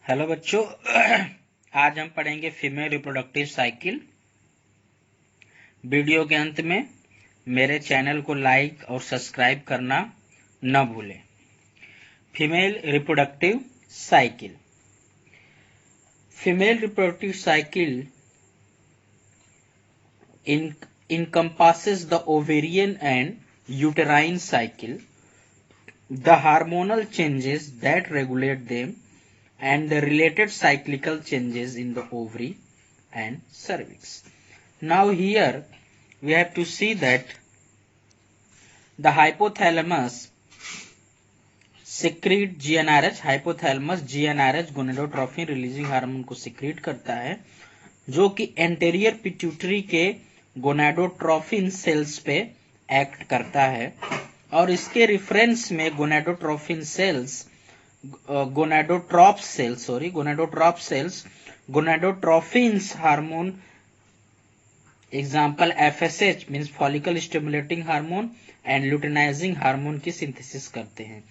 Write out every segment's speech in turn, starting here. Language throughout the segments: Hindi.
हेलो बच्चों, आज हम पढ़ेंगे फीमेल रिप्रोडक्टिव साइकिल। वीडियो के अंत में मेरे चैनल को लाइक और सब्सक्राइब करना न भूलें। Female reproductive cycle. Female reproductive cycle encompasses the ovarian and uterine cycle, the hormonal changes that regulate them, and the related cyclical changes in the ovary and cervix. Now here we have to see that the hypothalamus secrete GnRH. hypothalamus GnRH gonadotrophin releasing hormone को सिक्रीट करता है, जो कि एंटेरियर पिट्यूटरी के गोनेडोट्रोफिन सेल्स पे एक्ट करता है, और इसके रिफरेंस में gonadotrophin cells gonadotrope cells gonadotrophins hormone example FSH means follicle stimulating hormone and luteinising hormone की सिंथेसिस करते हैं।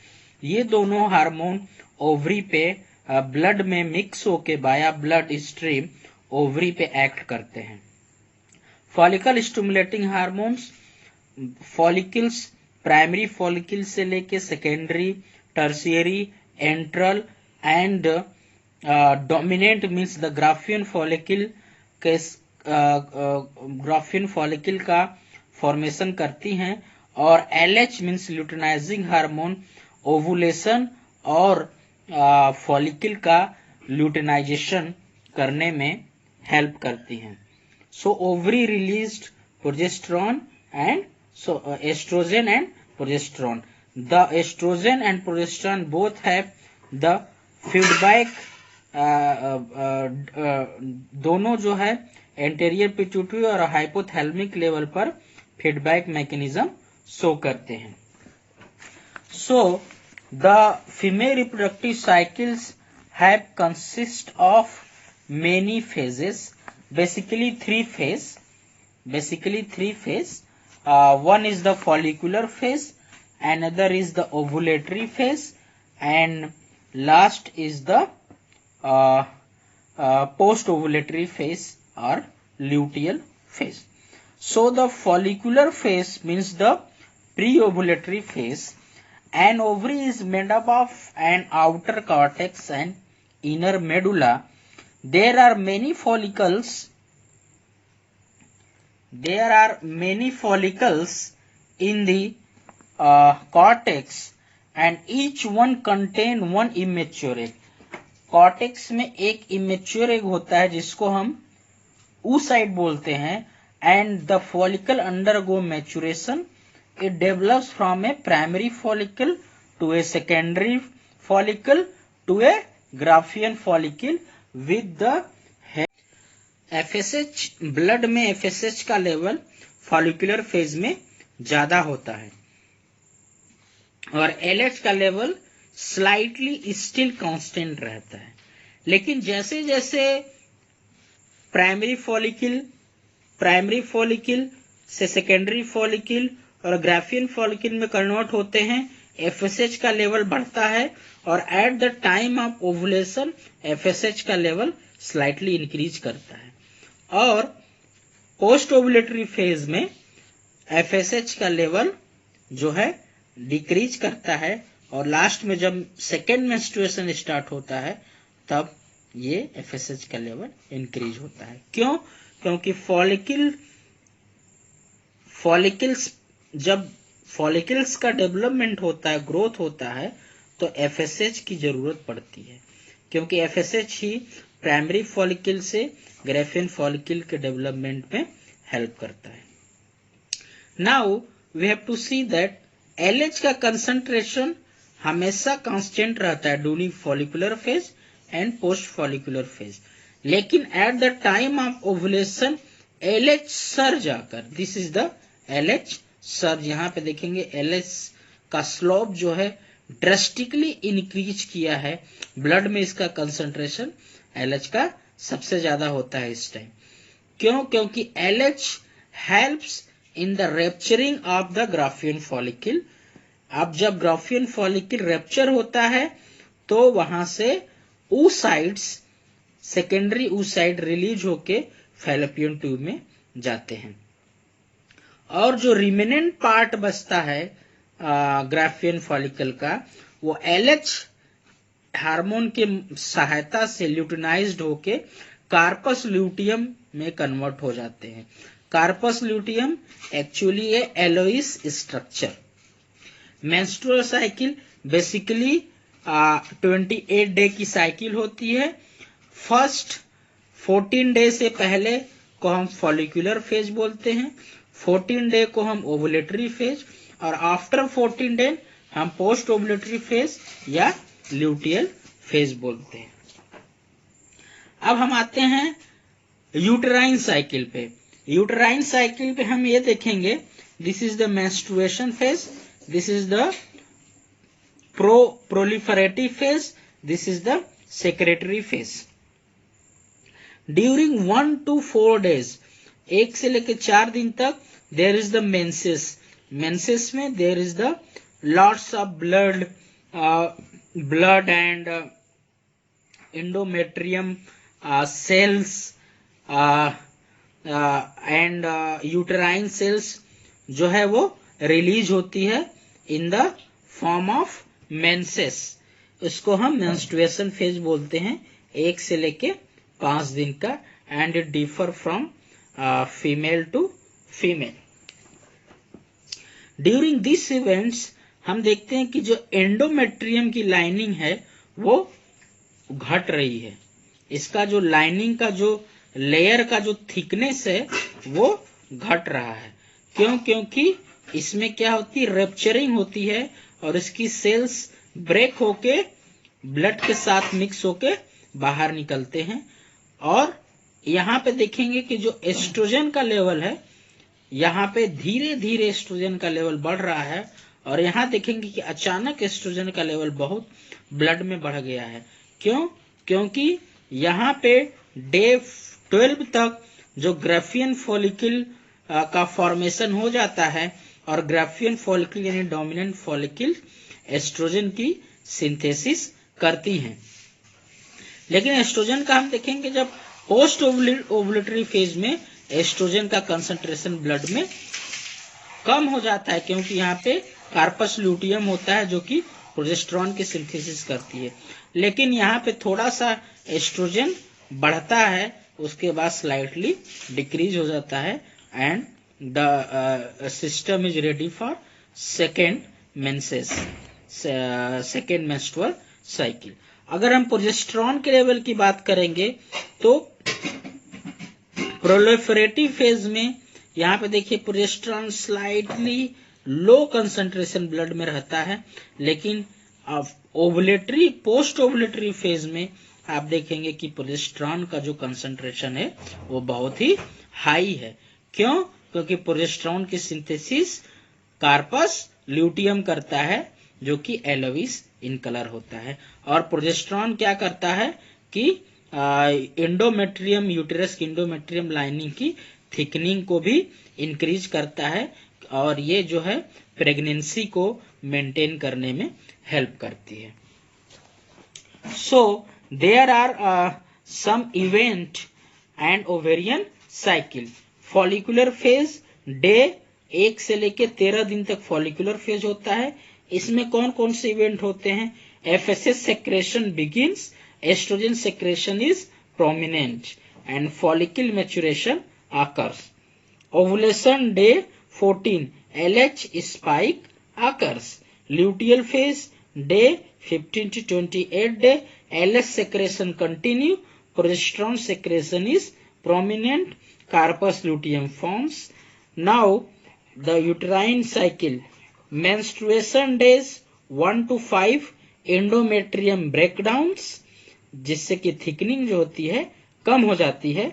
ये दोनों हार्मोन ओवरी पे ब्लड में मिक्स होके बाया ब्लड स्ट्रीम ओवरी पे एक्ट करते हैं। Follicle stimulating hormones follicles primary follicle से लेके secondary, tertiary, antral and dominant means the Graafian follicle के ग्राफियन फॉलिकल का फॉर्मेशन करती हैं, और LH means luteinising hormone ovulation और फॉलिकल का ल्यूटेनाइजेशन करने में हेल्प करती हैं। So ovary released progesterone and oestrogen and progesterone. The estrogen and progesterone both have the feedback दोनों जो है एंटेरियर पिट्यूटरी और हाइपोथैलेमिक लेवल पर फीडबैक मैकेनिज्म शो करते हैं। So the female reproductive cycles have consist of many phases, basically three phase. One is the follicular phase, another is the ovulatory phase, and last is the post-ovulatory phase or luteal phase. So the follicular phase means the pre-ovulatory phase. An ovary is made up of an outer cortex and inner medulla. There are many follicles in the cortex, and each one contain one immature egg. Cortex में एक इमेच्योर एग होता है जिसको हम oocyte बोलते हैं, and the follicle undergo maturation. It develops from a primary follicle to a secondary follicle to a Graafian follicle with the FSH. Blood में FSH का लेवल फॉलिकुलर फेज में ज्यादा होता है, और LH का लेवल स्लाइटली स्टिल कांस्टेंट रहता है। लेकिन जैसे जैसे प्राइमरी फॉलिकल से सेकेंडरी फॉलिकल और ग्राफियन फॉलिकल में कन्वर्ट होते हैं, FSH का लेवल बढ़ता है, और eight the time of ovulation FSH का लेवल स्लाइटली इंक्रीज करता है, और पोस्ट ओवुलेटरी फेज में FSH का लेवल जो है डिक्रीज करता है, और लास्ट में जब सेकेंड मेंस्ट्रुएशन स्टार्ट होता है तब ये FSH का लेवल इंक्रीज होता है। क्यों? क्योंकि जब फॉलिकल्स का डेवलपमेंट होता है, ग्रोथ होता है, तो FSH की जरूरत पड़ती है, क्योंकि FSH ही प्राइमरी फॉलिकल से ग्राफियन फॉलिकल के डेवलपमेंट में हेल्प करता है। Now we have to see that LH का कंसंट्रेशन हमेशा कांस्टेंट रहता है during follicular phase and post follicular phase, लेकिन at the time of ovulation LH surge आकर, this is the LH surge. यहाँ पे देखेंगे LH का स्लोप जो है ड्रास्टिकली इंक्रीज किया है। ब्लड में इसका कंसंट्रेशन LH का सबसे ज्यादा होता है इस टाइम। क्यों? क्योंकि LH helps in the rupturing of the Graafian follicle. अब जब ग्राफियन फॉलिकल रेप्चर होता है तो वहां से oocytes, सेकेंडरी oocyte रिलीज होके फैलोपियन ट्यूब में जाते हैं। और जो रिमेनेंट पार्ट बचता है ग्राफियन फॉलिकल का, वो LH हार्मोन के सहायता से ल्यूटिनाइज्ड होके कार्पस ल्यूटियम में कन्वर्ट हो जाते हैं। कार्पस ल्यूटियम एक्चुअली है एलोइस structure. Menstrual cycle basically 28 day की साइकिल होती है। फर्स्ट 14 डे से पहले को हम फॉलिकुलर फेज बोलते हैं, 14 डे को हम ओवुलेटरी फेज, और आफ्टर 14 डे हम पोस्ट ओवुलेटरी फेज या ल्यूटियल फेज बोलते हैं। अब हम आते हैं यूटेराइन साइकिल पे। यूटेराइन साइकिल पे हम ये देखेंगे, this is the menstruation phase, this is the proliferative phase, this is the secretory phase. During 1 to 4 days, 1 से लेकर 4 दिन तक, there is the menses. Menses में there is the lots of blood and endometrium cells and uterine cells जो है वो रिलीज होती है in the form of menses. इसको हम मेंस्ट्रुएशन फेज बोलते हैं, 1 से लेके 5 दिन का, and it differ from female to female. During this events हम देखते हैं कि जो एंडोमेट्रियम की लाइनिंग है वो घट रही है। इसका जो लाइनिंग का जो लेयर का जो थिकनेस है वो घट रहा है। क्यों? क्योंकि इसमें क्या होती है, रप्चरिंग होती है और इसकी सेल्स ब्रेक होके ब्लड के साथ मिक्स होके बाहर निकलते हैं। और यहाँ पे देखेंगे कि जो एस्ट्रोजन का लेवल है, यहाँ पे धीरे धीरे एस्ट्रोजन का लेवल बढ़ रहा है, और यहाँ देखेंगे कि अचानक एस्ट्रोजन का लेवल बहुत ब्लड में बढ़ गया है। क्यों? क्योंकि यहाँ पे डे 12 तक जो ग्राफियन फॉलिकल का फॉर्मेशन हो जाता है, और ग्राफियन फॉलिकल यानी डोमिनेंट फॉलिकल एस्ट्रोजन की सिंथेसिस करती हैं। लेकिन एस्ट्रोजन का हम देखेंगे जब पोस्ट ओवुलेटरी फेज में एस्ट्रोजन का कंसंट्रेशन ब्लड में कम हो जाता है, क्योंकि यहाँ पे कार्पस ल्यूटियम होता है जो कि प्रोजेस्टेरॉन की सिंथेसिस करती है। लेकिन यहाँ पे थोड़ा सा एस्ट्रोजन बढ़ता है, उसके बाद स्लाइटली डिक्रीज हो जाता है, and the system is ready for second menses, second menstrual cycle. अगर हम प्रोजेस्टेरॉन के लेवल की बात करेंगे तो प्रोलिफरेटिव फेज में यहाँ पे देखिए progesterone slightly low concentration blood में रहता है, लेकिन ओवुलेटरी पोस्ट ओवुलेटरी फेज में आप देखेंगे कि प्रोजेस्टेरॉन का जो कंसंट्रेशन है वो बहुत ही हाई है। क्यों? क्योंकि प्रोजेस्टेरॉन की सिंथेसिस कार्पस ल्यूटियम करता है जो कि एलोइस इन कलर होता है, और प्रोजेस्टेरॉन क्या करता है कि एंडोमेट्रियम, यूटेरस की एंडोमेट्रियम लाइनिंग की थिकनिंग को भी इंक्रीज करता है, और ये जो है प्रेगनेंसी को मेंटेन करने में हेल्प करती है। So there are some event and ovarian cycle. Follicular phase day 1 से लेके 13 दिन तक फॉलिकुलर फेज होता है। इसमें कौन कौन से इवेंट होते हैं? FSH secretion begins, estrogen secretion is prominent, and follicle maturation occurs. Ovulation day 14, LH spike occurs. Luteal phase day 15 to 28 day, LH secretion continue, progesterone secretion is prominent, carpus luteum forms. Now the uterine cycle, menstruation days 1 to 5, endometrium breakdowns, जिससे कि थिकनिंग जो होती है कम हो जाती है।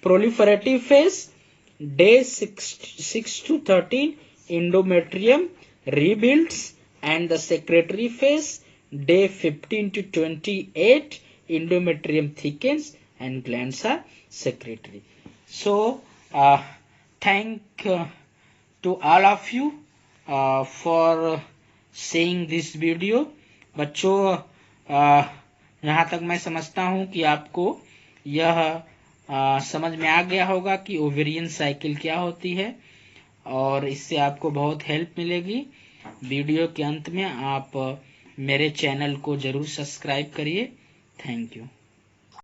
Proliferative phase day 6 to 13, endometrium rebuilds, and the secretory phase day 15 to 28, endometrium thickens and glands are secretory. So thank to all of you for seeing this video. बच्चों यहाँ तक मैं समझता हूँ कि आपको यह समझ में आ गया होगा कि ओवेरियन साइकिल क्या होती है, और इससे आपको बहुत हेल्प मिलेगी। वीडियो के अंत में आप मेरे चैनल को जरूर सब्सक्राइब करिए। Thank you.